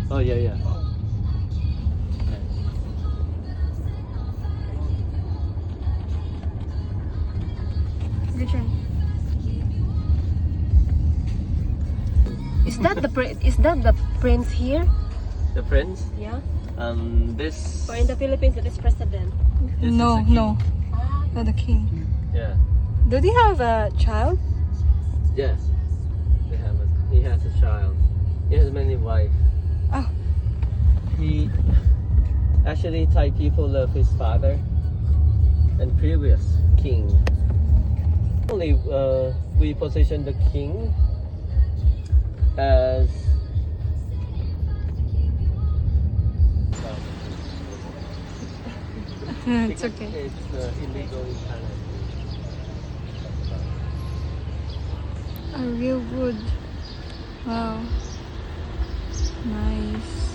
Oh yeah, yeah. Which one? Is that the prince here? The prince. Yeah. This. Or in the Philippines, that is president. This No, is the king. no. Oh, the king. Yeah. Do they have a child? Yes. He has a child. He has many wives. Oh. He actually Thai people love his father and previous king. Only we position the king as It's okay. It's illegal in Thailand. A real wood. Wow. Nice.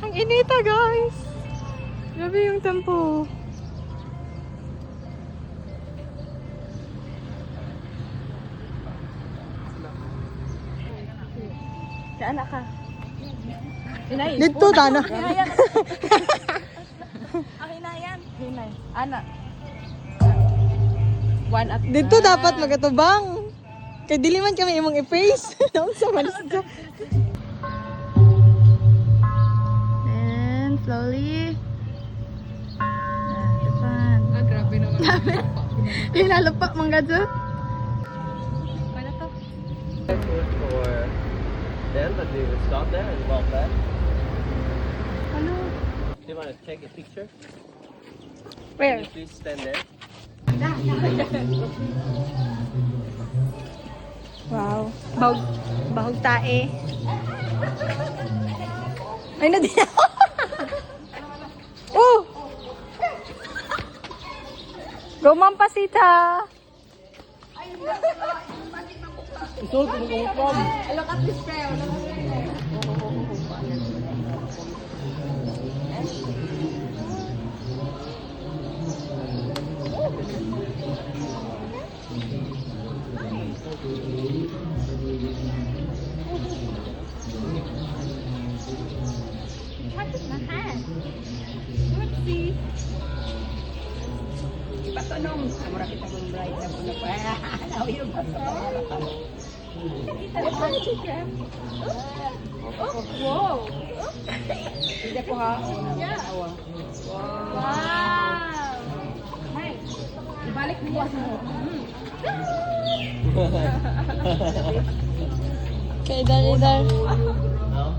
Ang inita, guys. Grabe yung tempo. Anak ka. Hinay. Dito, Dana. Hinayan. Ang hinayan. Hinay. Anak. One at Dito dapat magatubang. Kay dili man kami imong i-face. Naon sa malis ka. And slowly. Depan. Ah, grabe naman. Ilalapa mangga dyan. Paano to? For them, but we would stop there and walk back. Ano? Do you want to take a picture? Where? Can you please stand there? Wow. Bahog tae. Ay, na din ako. Oh! Roman pasita. Look at this prayer. Patunong, amura kita mong bright na pula pa. Now you wow. Hindi po ha. Wow. Hey, ibalik mo buwas mo. Kay Dar. No?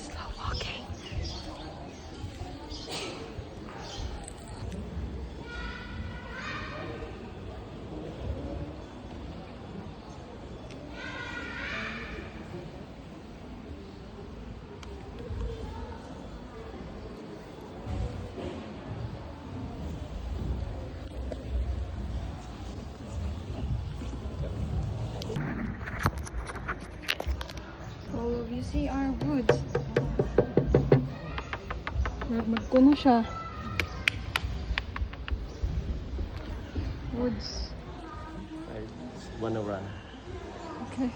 Slow walking. Oh, you see our woods. Magkuno siya. Woods. I want to run. Okay.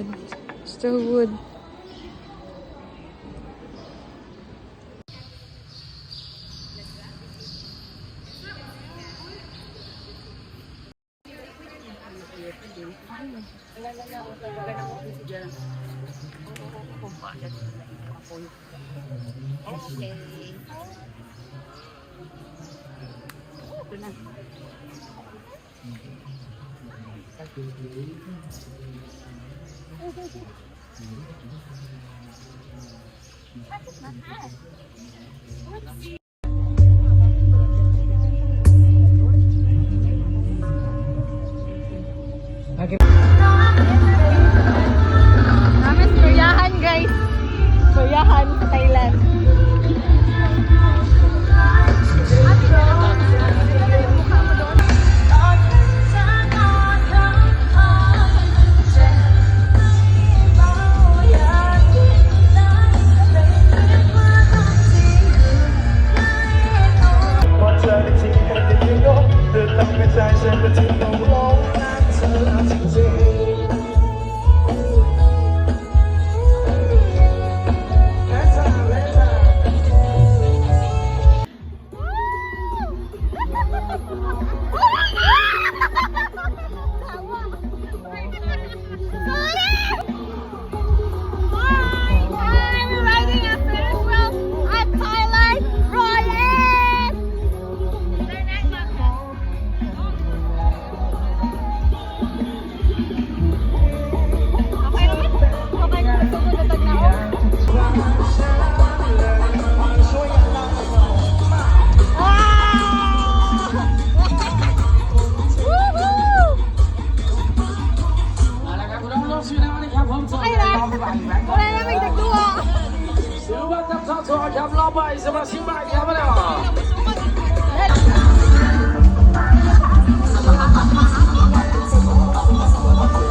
wood. Still wood. Okay. Ito na. Namin suryahan guys. Suryahan sa Thailand. Wala na may nagduwa. 小班入場坐入落位，什麼小班入不了？ Let's